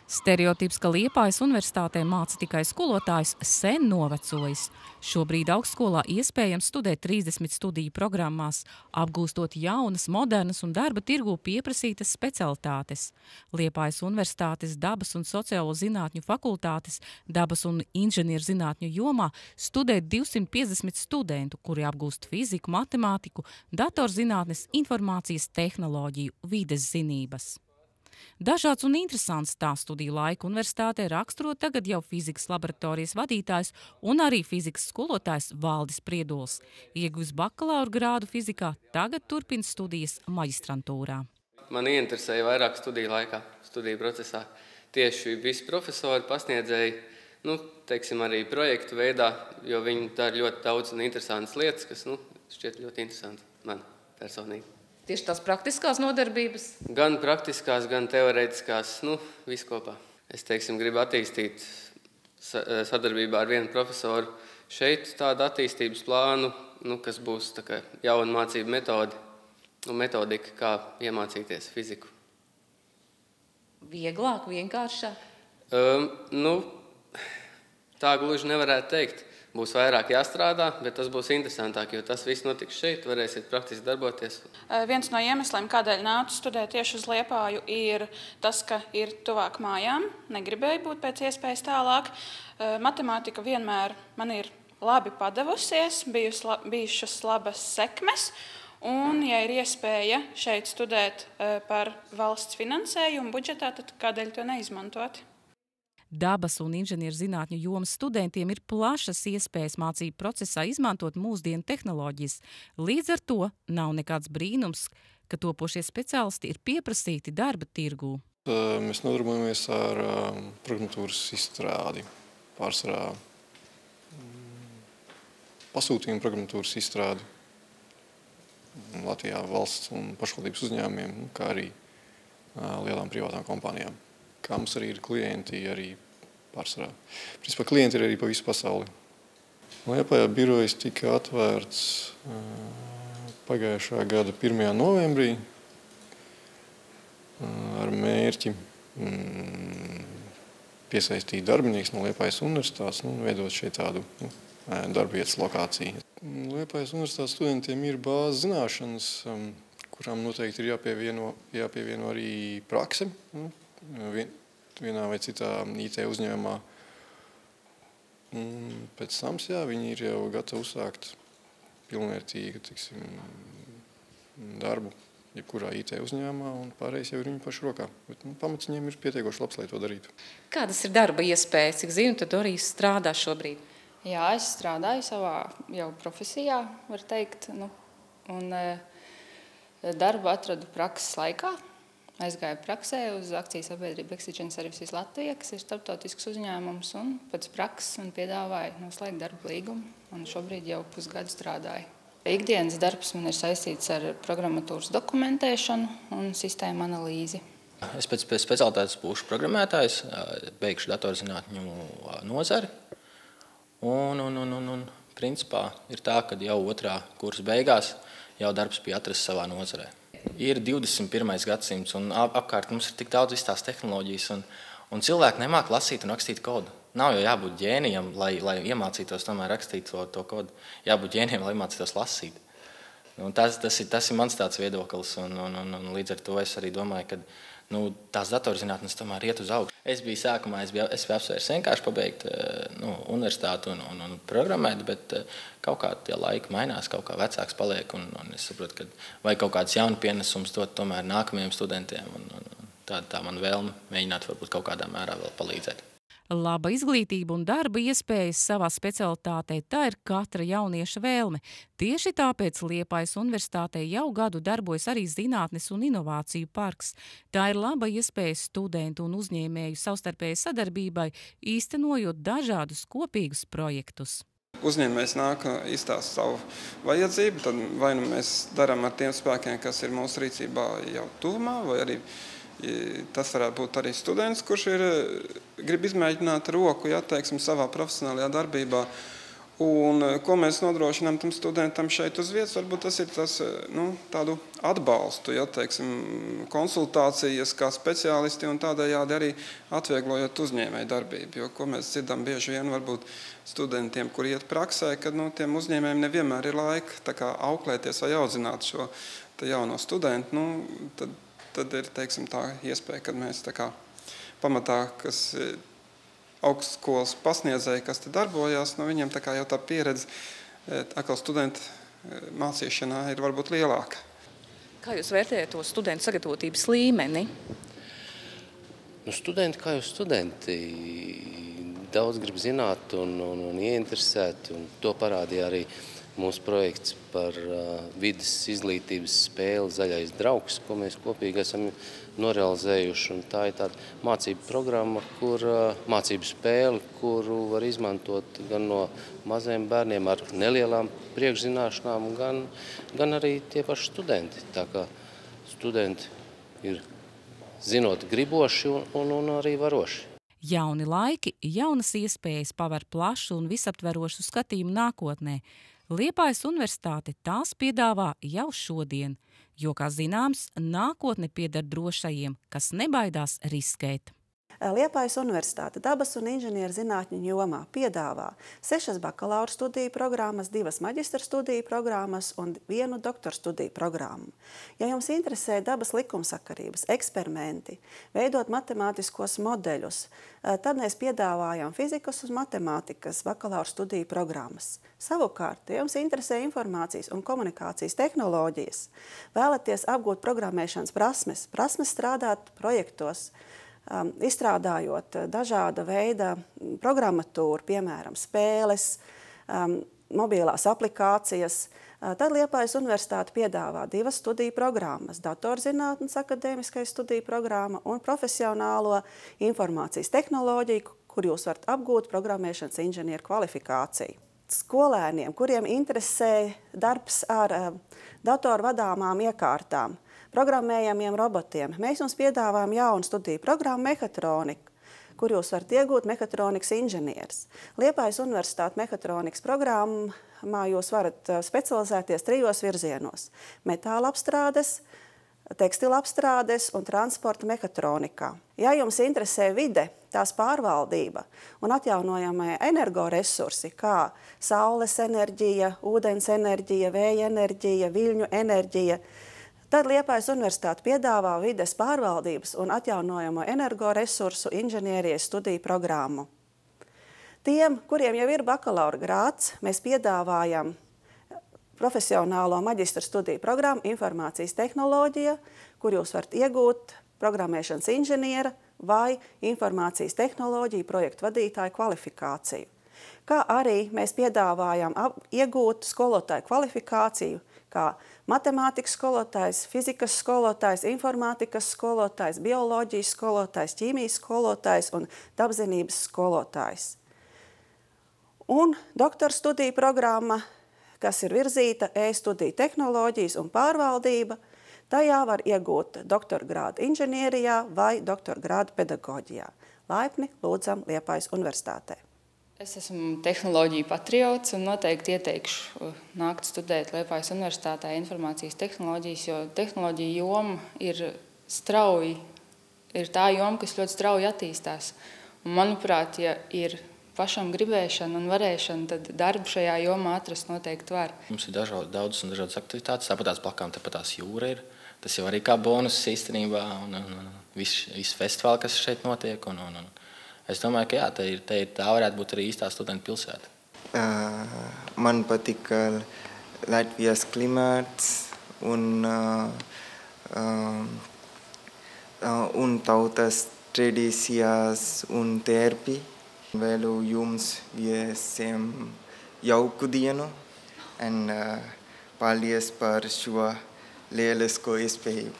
Stereotips, ka Liepājas universitātē māca tikai skolotājs, sen novecojis. Šobrīd augstskolā iespējams studēt 30 studiju programmās, apgūstot jaunas, modernas un darba tirgū pieprasītas specialitātes. Liepājas universitātes dabas un sociālo zinātņu fakultātes dabas un inženierzinātņu jomā studē 250 studentu, kuri apgūst fiziku, matemātiku, datorzinātnes, informācijas tehnoloģiju, vides zinības. Dažāds un interesants tā studiju laika universitātē raksturo tagad jau fizikas laboratorijas vadītājs un arī fizikas skolotājs Valdis Priedols. Ieguvis bakalaura grādu fizikā, tagad turpina studijas maģistrantūrā. Man ieinteresēja vairāk studiju laikā, studiju procesā. Tieši visi profesori, pasniedzēji, teiksim arī projektu veidā, jo viņi dara ļoti daudz un interesantas lietas, kas šķiet ļoti interesanti man personīgi. Tieši tās praktiskās nodarbības? Gan praktiskās, gan teorētiskās, visu kopā. Es, gribu attīstīt sadarbībā ar vienu profesoru šeit tādu attīstības plānu, kas būs tā kā jauna mācību metode un metodika, kā iemācīties fiziku. Vieglāk, vienkāršāk? Tā gluži nevarētu teikt. Būs vairāk jāstrādā, bet tas būs interesantāk, jo tas viss notiks šeit, varēsiet praktiski darboties. Viens no iemesliem, kādēļ nācu studēt tieši uz Liepāju, ir tas, ka ir tuvāk mājām, negribēju būt pēc iespējas tālāk. Matemātika vienmēr man ir labi padevusies, bijušas labas sekmes, un, ja ir iespēja šeit studēt par valsts finansējumu budžetā, tad kādēļ to neizmantot? Dabas un inženierzinātņu jomas studentiem ir plašas iespējas mācību procesā izmantot mūsdienu tehnoloģijas. Līdz ar to nav nekāds brīnums, ka topošie speciālisti ir pieprasīti darba tirgū. Mēs nodarbojamies ar programmatūras izstrādi, pārsvarā pasūtījumu programmatūras izstrādi Latvijā valsts un pašvaldības uzņēmumiem, kā arī lielām privātām kompānijām. Kā mums arī ir klienti, arī pārsvarā. Principā klienti ir arī pa visu pasauli. Liepājā birojas tika atvērts pagājušā gada 1. novembrī ar mērķi piesaistīt darbinieks no Liepājas universitātes un veidot šeit tādu darbvietas lokāciju. Liepājas universitātes studentiem ir bāzes zināšanas, kurām noteikti ir jāpievieno arī prakse. Vienā vai citā IT uzņēmumā. Pēc tam, viņi ir jau gatavi uzsākt pilnvērtīgu darbu jebkurā IT uzņēmumā, un pārējais jau ir viņu pašu rokā. Bet pamats viņiem ir pietiekoši labs, lai to darītu. Kādas ir darba iespējas? Cik zinu, tad arī strādā šobrīd? Jā, es strādāju savā jau profesijā, var teikt, un darbu atradu prakses laikā. Aizgāju praksē uz akciju sabiedrību Oxygen Services Latvija, kas ir starptautisks uzņēmums, un pēc prakses man piedāvāja noslēgt darba līgumu, un šobrīd jau pusgadu strādāju. Ikdienas darbs man ir saistīts ar programmatūras dokumentēšanu un sistēmu analīzi. Es pēc specialitātes būšu programmētājs, beigšu datorzinātņu nozari, un principā ir tā, ka jau 2. kursa beigās jau darbs bija atrasts savā nozarē. Ir 21. gadsimts, un apkārt mums ir tik daudz visas tās tehnoloģijas, un cilvēki nemāk lasīt un rakstīt kodu. Nav jau jābūt ģēnijam, lai iemācītos tomēr rakstīt to kodu. Jābūt ģēnijam, lai iemācītos lasīt. Tas ir mans tāds viedoklis, un līdz ar to es arī domāju, ka tās datorzinātnes tomēr iet uz augšu. Es biju sākumā, es biju apsvērs vienkārši pabeigt universitāti un programmēt, bet kaut kā tie laiki mainās, kaut kā vecāks paliek, un es saprotu, ka vajag kaut kāds jaunu pienesums dot tomēr nākamajiem studentiem, un tā man vēlme mēģināt varbūt kaut kādā mērā vēl palīdzēt. Laba izglītība un darba iespējas savā specialitātē – tā ir katra jaunieša vēlme. Tieši tāpēc Liepājas universitātē jau gadu darbojas arī zinātnes un inovāciju parks. Tā ir laba iespēja studentu un uzņēmēju savstarpējai sadarbībai, īstenojot dažādus kopīgus projektus. Uzņēmējs nāk izstāst savu vajadzību, tad vai mēs darām ar tiem spēkiem, kas ir mūsu rīcībā jau tuvumā, vai arī tas varētu būt arī students, kurš grib izmēģināt roku, savā profesionālajā darbībā. Un ko mēs nodrošinām tam studentam šeit uz vietas? Varbūt tas ir tas, tādu atbalstu, ja, teiksim, konsultācijas kā speciālisti un tādējādi arī atvieglojot uzņēmēju darbību. Jo, ko mēs dzirdam bieži vien varbūt studentiem, kur iet praksē, kad tiem uzņēmējiem nevienmēr ir laika tā kā auklēties vai audzināt šo jauno studentu, tad ir, teiksim, tā iespēja, kad mēs tā kā pamatā, kas augstskolas pasniedzēji, kas te darbojās, viņiem tā kā jau tā pieredze atkal studentu mācīšanā ir varbūt lielāka. Kā jūs vērtējat to studentu sagatavotības līmeni? Studenti kā jau studenti daudz grib zināt un ieinteresēt, un to parādīja arī mūsu projekts par vides izglītības spēli Zaļais draugs, ko mēs kopīgi esam norealizējuši. Un tā ir tāda mācību programma, mācību spēle, kuru var izmantot gan no maziem bērniem ar nelielām priekšzināšanām, gan arī tie paši studenti. Tā kā studenti ir zinot griboši un arī varoši. Jauni laiki, jaunas iespējas paver plašu un visaptverošu skatījumu nākotnē. Liepājas universitāte tās piedāvā jau šodien, jo, kā zināms, nākotne pieder drošajiem, kas nebaidās riskēt. Liepājas universitāte dabas un inženieru zinātņu jomā piedāvā 6 bakalaura studiju programmas, 2 maģistra studiju programmas un 1 doktora studiju programmu. Ja jums interesē dabas likumsakarības, eksperimenti, veidot matemātiskos modeļus, tad mēs piedāvājam fizikas un matemātikas bakalaura studiju programmas. Savukārt, ja jums interesē informācijas un komunikācijas tehnoloģijas, vēlaties apgūt programmēšanas prasmes strādāt projektos, izstrādājot dažāda veida programmatūru, piemēram, spēles, mobilās aplikācijas, tad Liepājas universitāte piedāvā 2 studiju programmas – datorzinātnes akadēmiskais studiju programma un profesionālo informācijas tehnoloģiju, kur jūs varat apgūt programmēšanas inženieru kvalifikāciju. Skolēniem, kuriem interesē darbs ar datoru vadāmām iekārtām, programmējamiem robotiem, mēs jums piedāvājam jaunu studiju programmu Mehatronika, kur jūs varat iegūt mehatronikas inženieris. Liepājas universitāte mehatronikas programmā jūs varat specializēties 3 virzienos – metāla apstrādes, tekstila apstrādes un transporta mehatronikā. Ja jums interesē vide, tās pārvaldība un atjaunojamie energoresursi, kā saules enerģija, ūdens enerģija, vēja enerģija, viļņu enerģija, tad Liepājas universitāte piedāvā vides pārvaldības un atjaunojamo energoresursu inženierijas studiju programmu. Tiem, kuriem jau ir bakalaura grāds, mēs piedāvājam profesionālo maģistra studiju programmu informācijas tehnoloģija, kur jūs varat iegūt programmēšanas inženiera vai informācijas tehnoloģiju projektu vadītāju kvalifikāciju. Kā arī mēs piedāvājam iegūt skolotāju kvalifikāciju, kā matemātikas skolotājs, fizikas skolotājs, informātikas skolotājs, bioloģijas skolotājs, ķīmijas skolotājs un dabzinības skolotājs. Un doktora studiju programma, kas ir virzīta e-studiju tehnoloģijas un pārvaldība, tajā var iegūt doktora grādu inženierijā vai doktora grādu pedagoģijā. Laipni lūdzam Liepājas universitātē. Es esmu tehnoloģiju patriots un noteikti ieteikšu nākt studēt Liepājas universitātē informācijas tehnoloģijas, jo tehnoloģija joma ir tā joma, kas ļoti strauji attīstās. Un, manuprāt, ja ir pašam gribēšana un varēšana, tad darbu šajā jomā atrast noteikti var. Mums ir daudzas un dažādas aktivitātes, tāpatās blakām, tāpatās jūra ir. Tas jau arī kā bonus īstenībā un viss festivāli, kas šeit notiek. Es domāju, ka jā, tā varētu būt arī īstā studentu pilsēta. Man patīk Latvijas klimats un tautas tradīcijas un terpi. Vēlu jums viesiem jauku dienu un paldies par šo lielisko iespēju.